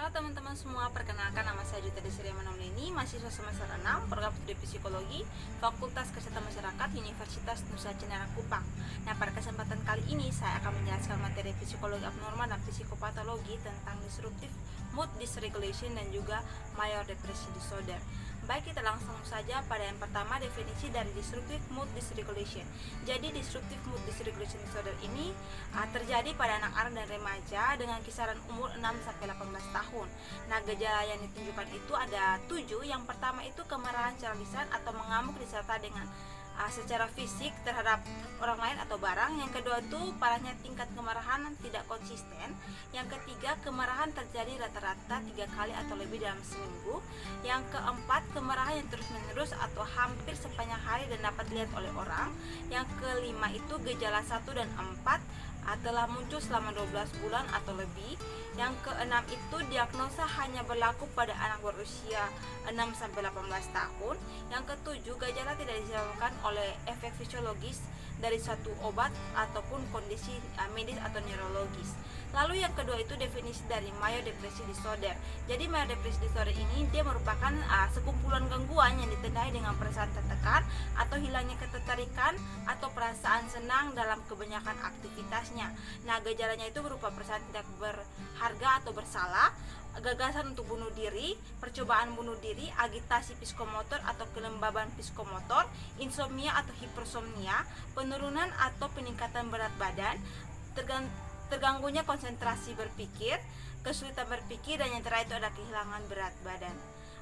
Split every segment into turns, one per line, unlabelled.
Halo teman-teman semua, perkenalkan nama saya Juta Desiree Manamleni, mahasiswa semester 6, program studi psikologi, Fakultas Kesehatan Masyarakat, Universitas Nusa Cenera Kupang. Nah, pada kesempatan kali ini saya akan menjelaskan materi psikologi abnormal dan psikopatologi tentang disruptive mood dysregulation dan juga major depressive disorder. Baik, kita langsung saja pada yang pertama, definisi dari disruptive mood dysregulation. Jadi disruptive mood dysregulation disorder ini terjadi pada anak-anak dan remaja dengan kisaran umur 6-18 tahun. Nah, gejala yang ditunjukkan itu ada 7. Yang pertama itu kemarahan secara lisan atau mengamuk disertai dengan secara fisik terhadap orang lain atau barang. Yang kedua itu parahnya tingkat kemarahan tidak konsisten. Yang ketiga, kemarahan terjadi rata-rata 3 kali atau lebih dalam seminggu. Yang keempat, kemarahan yang terus-menerus atau hampir sepanjang hari dan dapat dilihat oleh orang. Yang kelima itu gejala 1 dan 4 telah muncul selama 12 bulan atau lebih. Yang keenam itu diagnosa hanya berlaku pada anak berusia 6-18 tahun. Yang ketujuh, gejala tidak disebabkan oleh efek fisiologis dari suatu obat ataupun kondisi medis atau neurologis. Lalu yang kedua itu definisi dari major depressive disorder. Jadi major depressive disorder ini dia merupakan sekumpulan gangguan yang ditandai dengan perasaan tertekan atau hilangnya ketertarikan atau perasaan senang dalam kebanyakan aktivitasnya. Nah, gejalanya itu berupa perasaan tidak berharga atau bersalah, gagasan untuk bunuh diri, percobaan bunuh diri, agitasi psikomotor atau kelembaban psikomotor, insomnia atau hipersomnia, penurunan atau peningkatan berat badan, terganggunya konsentrasi berpikir, kesulitan berpikir, dan yang terakhir itu ada kehilangan berat badan.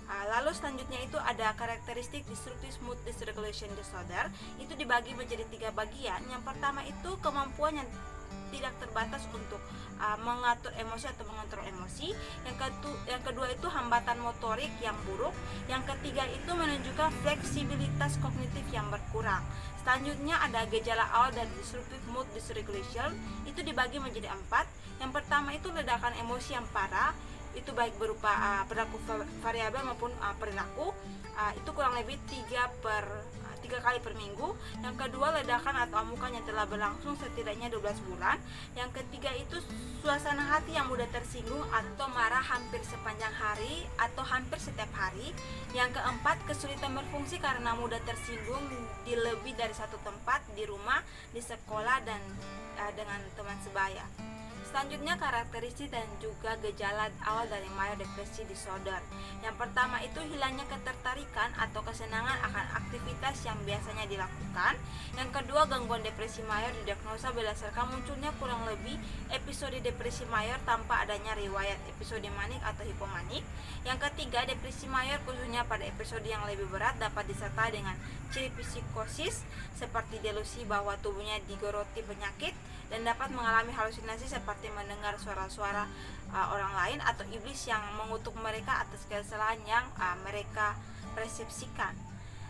Lalu selanjutnya itu ada karakteristik disruptive mood dysregulation disorder. Itu dibagi menjadi 3 bagian. Yang pertama itu kemampuan yang tidak terbatas untuk mengatur emosi atau mengontrol emosi. Yang kedua itu hambatan motorik yang buruk. Yang ketiga itu menunjukkan fleksibilitas kognitif yang berkurang. Selanjutnya ada gejala awal dari disruptive mood dysregulation. Itu dibagi menjadi 4. Yang pertama itu ledakan emosi yang parah. Itu baik berupa perilaku variabel maupun perilaku. Itu kurang lebih 3 kali per minggu. Yang kedua, ledakan atau amukan yang telah berlangsung setidaknya 12 bulan. Yang ketiga itu suasana hati yang mudah tersinggung atau marah hampir sepanjang hari atau hampir setiap hari. Yang keempat, kesulitan berfungsi karena mudah tersinggung di lebih dari satu tempat, di rumah, di sekolah, dan dengan teman sebaya. Selanjutnya karakteristik dan juga gejala awal dari major depressive disorder. Yang pertama itu hilangnya ketertarikan atau kesenangan akan aktivitas yang biasanya dilakukan. Yang kedua, gangguan depresi mayor didiagnosa berdasarkan munculnya kurang lebih episode depresi mayor tanpa adanya riwayat episode manik atau hipomanik. Yang ketiga, depresi mayor khususnya pada episode yang lebih berat dapat disertai dengan ciri psikosis seperti delusi bahwa tubuhnya digoroti penyakit dan dapat mengalami halusinasi seperti mendengar suara-suara orang lain atau iblis yang mengutuk mereka atas kesalahan yang mereka persepsikan.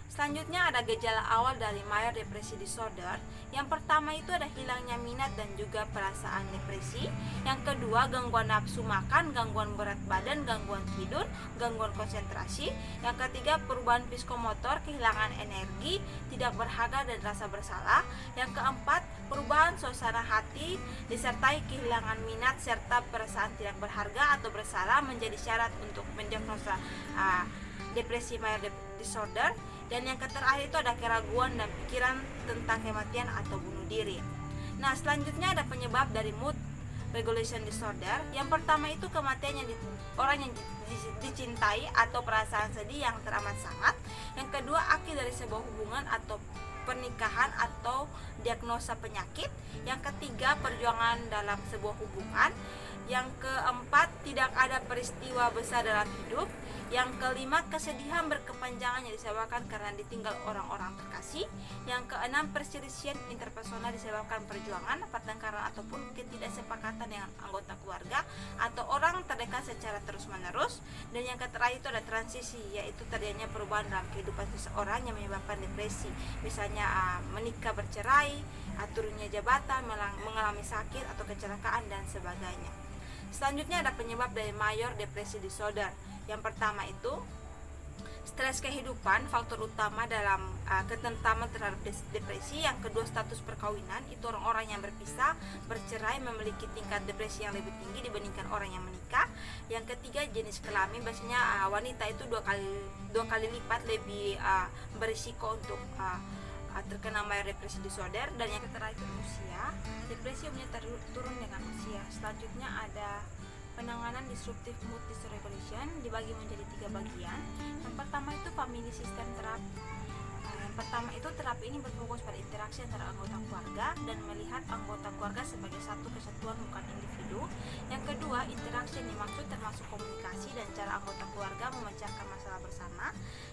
Selanjutnya ada gejala awal dari major depressive disorder. Yang pertama itu ada hilangnya minat dan juga perasaan depresi. Yang kedua, gangguan nafsu makan, gangguan berat badan, gangguan tidur, gangguan konsentrasi. Yang ketiga, perubahan psikomotor, kehilangan energi, tidak berharga dan rasa bersalah. Yang keempat, perubahan suasana hati disertai kehilangan minat serta perasaan tidak berharga atau bersalah menjadi syarat untuk mendiagnosa depresi major disorder. Dan yang terakhir itu ada keraguan dan pikiran tentang kematian atau bunuh diri. Nah, selanjutnya ada penyebab dari mood regulation disorder. Yang pertama itu kematian orang yang dicintai atau perasaan sedih yang teramat sangat. Yang kedua, akhir dari sebuah hubungan atau pernikahan atau diagnosa penyakit. Yang ketiga, perjuangan dalam sebuah hubungan. Yang keempat, tidak ada peristiwa besar dalam hidup. Yang kelima, kesedihan berkepanjangan yang disebabkan karena ditinggal orang-orang terkasih. Yang keenam, perselisihan interpersonal disebabkan perjuangan, pertengkaran ataupun ketidaksepakatan dengan anggota keluarga atau orang terdekat secara terus-menerus. Dan yang terakhir itu ada transisi, yaitu terjadinya perubahan dalam kehidupan seseorang yang menyebabkan depresi. Misalnya menikah, bercerai, turunnya jabatan, mengalami sakit atau kecelakaan dan sebagainya. Selanjutnya ada penyebab dari major depressive disorder. Yang pertama itu Stres kehidupan faktor utama dalam ketentaman terhadap depresi. Yang kedua, status perkawinan, itu orang-orang yang berpisah, bercerai memiliki tingkat depresi yang lebih tinggi dibandingkan orang yang menikah. Yang ketiga, jenis kelamin, biasanya wanita itu dua kali lipat lebih berisiko untuk terkena major depresi disorder. Dan yang terakhir itu usia, depresi umumnya turun dengan usia. Selanjutnya ada penanganan disruptive mood dysregulation, dibagi menjadi 3 bagian. Yang pertama itu family system therapy. Yang pertama itu terapi ini berfokus pada interaksi antara anggota keluarga dan melihat anggota keluarga sebagai satu kesatuan bukan individu. Yang kedua, interaksi yang dimaksud termasuk komunikasi dan cara anggota keluarga memecahkan masalah bersama.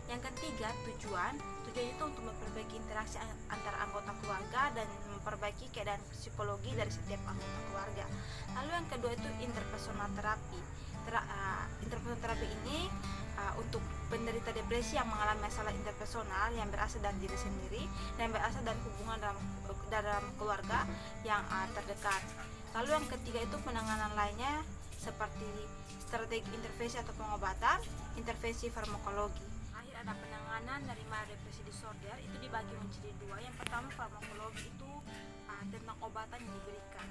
Yang ketiga, tujuan itu untuk memperbaiki interaksi antara anggota keluarga dan memperbaiki keadaan psikologi dari setiap anggota keluarga. Lalu yang kedua itu interpersonal terapi. Interpersonal terapi ini untuk penderita depresi yang mengalami masalah interpersonal yang berasal dari diri sendiri dan berasal dari hubungan dalam keluarga yang terdekat. Lalu yang ketiga itu penanganan lainnya seperti strategi intervensi atau pengobatan, intervensi farmakologi. Akhir ada penanganan dari major depresi disorder, itu dibagi menjadi 2. Yang pertama farmakologi, itu tentang obatan yang diberikan.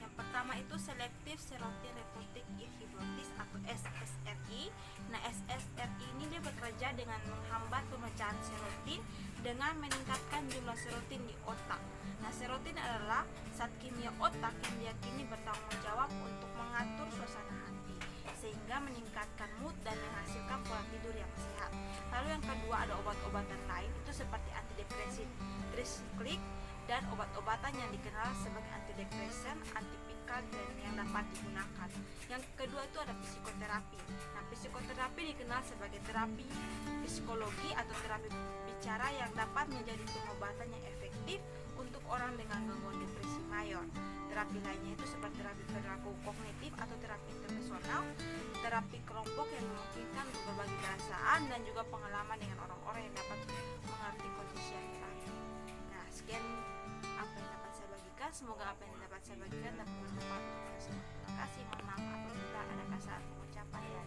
Yang pertama itu selective serotonin reuptake inhibitors atau SSRI. Nah, SSRI ini dia bekerja dengan menghambat pemecahan serotonin dengan meningkatkan jumlah serotonin di otak. Nah, serotonin adalah zat kimia otak yang diyakini bertanggung jawab untuk mengatur suasana hati, sehingga meningkatkan mood dan menghasilkan pola tidur yang sehat. Lalu yang kedua ada obat-obatan lain, itu seperti antidepresan, tricyclic, dan obat-obatan yang dikenal sebagai antidepresan, antipikal, dan yang dapat digunakan. Yang kedua itu ada psikoterapi. Nah, psikoterapi dikenal sebagai terapi psikologi atau terapi bicara yang dapat menjadi pengobatan yang efektif untuk orang dengan gangguan depresi mayor. Terapi lainnya itu seperti terapi perilaku kognitif atau terapi interpersonal, terapi kelompok yang memungkinkan untuk berbagi perasaan dan juga pengalaman dengan orang-orang yang dapat mengerti kondisi yang terakhir. Nah, sekian apa yang dapat saya bagikan. Semoga apa yang dapat saya bagikan dapat bermanfaat untuk semua. Terima kasih. Mohon maaf apabila ada kesalahan pengucapan ya.